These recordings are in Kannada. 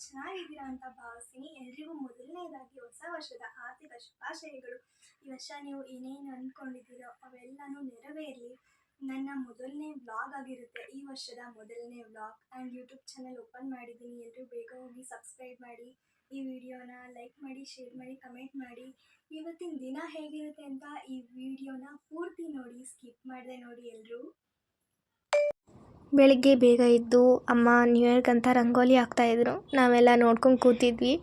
ಚೆನ್ನಾಗಿದ್ದೀರಾ ಅಂತ ಭಾವಿಸ್ತೀನಿ. ಎಲ್ರಿಗೂ ಮೊದಲನೇದಾಗಿ ಹೊಸ ವರ್ಷದ ಆರ್ಥಿಕ ಶುಭಾಶಯಗಳು. ಈ ವರ್ಷ ನೀವು ಏನೇನು ಅಂದ್ಕೊಂಡಿದ್ದೀರೋ ಅವೆಲ್ಲನೂ ನೆರವೇರಲಿ. ನನ್ನ ಮೊದಲನೇ ವ್ಲಾಗ್ ಆಗಿರುತ್ತೆ ಈ ವರ್ಷದ ಮೊದಲನೇ vlog. And YouTube channel open ಮಾಡಿದ್ದೀನಿ. ಎಲ್ಲರೂ ಬೇಗ ಹೋಗಿ ಸಬ್ಸ್ಕ್ರೈಬ್ ಮಾಡಿ, ಈ ವಿಡಿಯೋನ ಲೈಕ್ ಮಾಡಿ, ಶೇರ್ ಮಾಡಿ, ಕಮೆಂಟ್ ಮಾಡಿ. ಇವತ್ತಿನ ದಿನ ಹೇಗಿರುತ್ತೆ ಅಂತ ಈ ವಿಡಿಯೋನ ಪೂರ್ತಿ ನೋಡಿ, ಸ್ಕಿಪ್ ಮಾಡದೆ ನೋಡಿ ಎಲ್ಲರೂ. ಬೆಳಿಗ್ಗೆ ಬೇಗ ಎದ್ದು ಅಮ್ಮ ನ್ಯೂ ಇಯರ್ಗಂತ ರಂಗೋಲಿ ಹಾಕ್ತಾಯಿದ್ರು. ನಾವೆಲ್ಲ ನೋಡ್ಕೊಂಡು ಕೂತಿದ್ವಿ.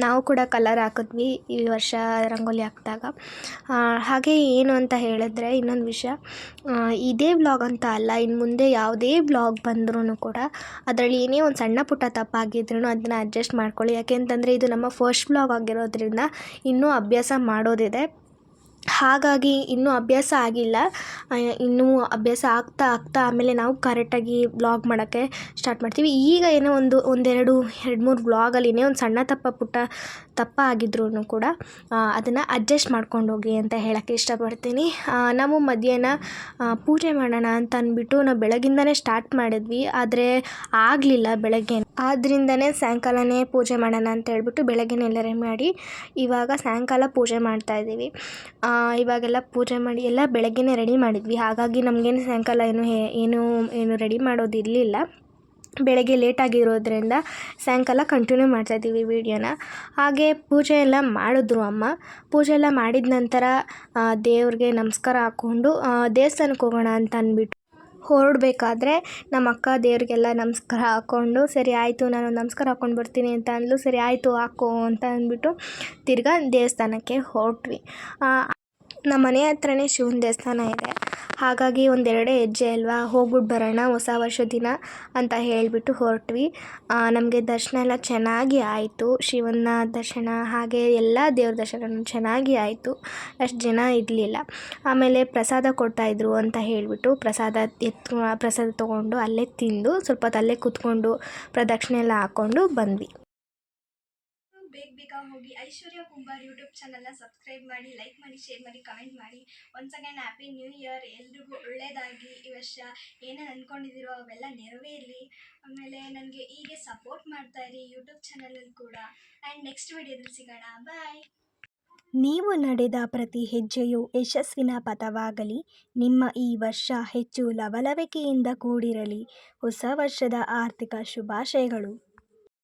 ನಾವು ಕೂಡ ಕಲರ್ ಹಾಕಿದ್ವಿ ಈ ವರ್ಷ ರಂಗೋಲಿ ಹಾಕಿದಾಗ. ಹಾಗೆ ಏನು ಅಂತ ಹೇಳಿದ್ರೆ, ಇನ್ನೊಂದು ವಿಷಯ, ಇದೇ ವ್ಲಾಗ್ ಅಂತ ಅಲ್ಲ, ಇನ್ನು ಮುಂದೆ ಯಾವುದೇ ವ್ಲಾಗ್ ಬಂದ್ರೂ ಕೂಡ ಅದರಲ್ಲಿ ಏನೇ ಒಂದು ಸಣ್ಣ ಪುಟ್ಟ ತಪ್ಪಾಗಿದ್ರೂ ಅದನ್ನು ಅಡ್ಜಸ್ಟ್ ಮಾಡ್ಕೊಳ್ಳಿ. ಯಾಕೆಂತಂದರೆ ಇದು ನಮ್ಮ ಫಸ್ಟ್ ವ್ಲಾಗ್ ಆಗಿರೋದ್ರಿಂದ ಇನ್ನೂ ಅಭ್ಯಾಸ ಮಾಡೋದಿದೆ. ಹಾಗಾಗಿ ಇನ್ನೂ ಅಭ್ಯಾಸ ಆಗಿಲ್ಲ. ಇನ್ನೂ ಅಭ್ಯಾಸ ಆಗ್ತಾ ಆಮೇಲೆ ನಾವು ಕರೆಕ್ಟಾಗಿ ವ್ಲಾಗ್ ಮಾಡೋಕ್ಕೆ ಸ್ಟಾರ್ಟ್ ಮಾಡ್ತೀವಿ. ಈಗ ಏನೋ ಎರಡು ಮೂರು ವ್ಲಾಗಲ್ಲಿ ಏನೇ ಒಂದು ಸಣ್ಣ ಪುಟ್ಟ ಆಗಿದ್ರೂ ಕೂಡ ಅದನ್ನು ಅಡ್ಜಸ್ಟ್ ಮಾಡ್ಕೊಂಡು ಹೋಗಿ ಅಂತ ಹೇಳೋಕ್ಕೆ ಇಷ್ಟಪಡ್ತೀನಿ. ನಾವು ಮಧ್ಯಾಹ್ನ ಪೂಜೆ ಮಾಡೋಣ ಅಂತ ಅಂದ್ಬಿಟ್ಟು ನಾವು ಬೆಳಗಿಂದನೇ ಸ್ಟಾರ್ಟ್ ಮಾಡಿದ್ವಿ. ಆದರೆ ಆಗಲಿಲ್ಲ ಬೆಳಗ್ಗೆ, ಆದ್ದರಿಂದನೇ ಸಾಯಂಕಾಲನೇ ಪೂಜೆ ಮಾಡೋಣ ಅಂತ ಹೇಳ್ಬಿಟ್ಟು ಬೆಳಗ್ಗೆನೇ ಎಲ್ಲ ರೆಡಿ ಮಾಡಿ ಇವಾಗ ಸಾಯಂಕಾಲ ಪೂಜೆ ಮಾಡ್ತಾಯಿದ್ದೀವಿ. ಇವಾಗೆಲ್ಲ ಪೂಜೆ ಮಾಡಿ ಎಲ್ಲ ಬೆಳಗ್ಗೆನೇ ರೆಡಿ ಮಾಡಿದ್ವಿ. ಹಾಗಾಗಿ ನಮಗೇನು ಸಾಯಂಕಾಲ ಏನು ರೆಡಿ ಮಾಡೋದಿರಲಿಲ್ಲ. ಬೆಳಗ್ಗೆ ಲೇಟಾಗಿರೋದ್ರಿಂದ ಸಾಯಂಕಾಲ ಕಂಟಿನ್ಯೂ ಮಾಡ್ತಾಯಿದ್ದೀವಿ ವೀಡಿಯೋನ. ಹಾಗೆ ಪೂಜೆ ಎಲ್ಲ ಮಾಡಿದ್ರು ಅಮ್ಮ. ಪೂಜೆ ಎಲ್ಲ ಮಾಡಿದ ನಂತರ ದೇವ್ರಿಗೆ ನಮಸ್ಕಾರ ಹಾಕ್ಕೊಂಡು ದೇವಸ್ಥಾನಕ್ಕೆ ಹೋಗೋಣ ಅಂತ ಅಂದ್ಬಿಟ್ಟು ಹೊರಡಬೇಕಾದ್ರೆ ನಮ್ಮ ಅಕ್ಕ ದೇವ್ರಿಗೆಲ್ಲ ನಮಸ್ಕಾರ ಹಾಕ್ಕೊಂಡು, ಸರಿ ಆಯಿತು ನಾನು ನಮಸ್ಕಾರ ಹಾಕ್ಕೊಂಡು ಬರ್ತೀನಿ ಅಂತ ಅಂದ್ಲು. ಸರಿ ಆಯಿತು ಹಾಕೋ ಅಂತ ಅಂದ್ಬಿಟ್ಟು ತಿರ್ಗಾ ದೇವಸ್ಥಾನಕ್ಕೆ ಹೊರಟ್ವಿ. ನಮ್ಮ ಮನೆ ಹತ್ರನೇ ಶಿವನ ದೇವಸ್ಥಾನ ಇದೆ. ಹಾಗಾಗಿ ಒಂದೆರಡೇ ಹೆಜ್ಜೆ ಅಲ್ವಾ, ಹೋಗ್ಬಿಟ್ಟು ಬರೋಣ ಹೊಸ ವರ್ಷ ದಿನ ಅಂತ ಹೇಳಿಬಿಟ್ಟು ಹೊರಟ್ವಿ. ನಮಗೆ ದರ್ಶನ ಎಲ್ಲ ಚೆನ್ನಾಗಿ ಆಯಿತು. ಶಿವನ ದರ್ಶನ ಹಾಗೆ ಎಲ್ಲ ದೇವ್ರ ದರ್ಶನ ಚೆನ್ನಾಗಿ ಆಯಿತು. ಅಷ್ಟು ಜನ ಇರಲಿಲ್ಲ. ಆಮೇಲೆ ಪ್ರಸಾದ ಕೊಡ್ತಾಯಿದ್ರು ಅಂತ ಹೇಳಿಬಿಟ್ಟು ಪ್ರಸಾದ ತೊಗೊಂಡು ಅಲ್ಲೇ ತಿಂದು ಸ್ವಲ್ಪ ಹೊತ್ತು ಅಲ್ಲೇ ಕೂತ್ಕೊಂಡು ಪ್ರದಕ್ಷಿಣೆ ಎಲ್ಲ ಹಾಕ್ಕೊಂಡು ಬಂದ್ವಿ. ಬೇಗ ಹೋಗಿ ಐಶ್ವರ್ಯ ಕುಂಬಾರ್ ಯೂಟ್ಯೂಬ್ ಚಾನಲ್ನ ಸಬ್ಸ್ಕ್ರೈಬ್ ಮಾಡಿ, ಲೈಕ್ ಮಾಡಿ, ಶೇರ್ ಮಾಡಿ, ಕಮೆಂಟ್ ಮಾಡಿ. Once again happy new year. ಎಲ್ರಿಗೂ ಒಳ್ಳೆಯದಾಗಿ ಈ ವರ್ಷ ಏನೇನು ಅಂದ್ಕೊಂಡಿದ್ದೀರೋ ಅವೆಲ್ಲ ನೆರವೇರಲಿ. ಆಮೇಲೆ ನನಗೆ ಹೀಗೆ ಸಪೋರ್ಟ್ ಮಾಡ್ತಾ ಇರಿ ಯೂಟ್ಯೂಬ್ ಚಾನಲಲ್ಲಿ ಕೂಡ. ಆ್ಯಂಡ್ ನೆಕ್ಸ್ಟ್ ವಿಡಿಯೋದಲ್ಲಿ ಸಿಗೋಣ. ಬಾಯ್. ನೀವು ನಡೆದ ಪ್ರತಿ ಹೆಜ್ಜೆಯು ಯಶಸ್ಸಿನ ಪಥವಾಗಲಿ. ನಿಮ್ಮ ಈ ವರ್ಷ ಹೆಚ್ಚು ಲವಲವಿಕೆಯಿಂದ ಕೂಡಿರಲಿ. ಹೊಸ ವರ್ಷದ ಆರ್ಥಿಕ ಶುಭಾಶಯಗಳು.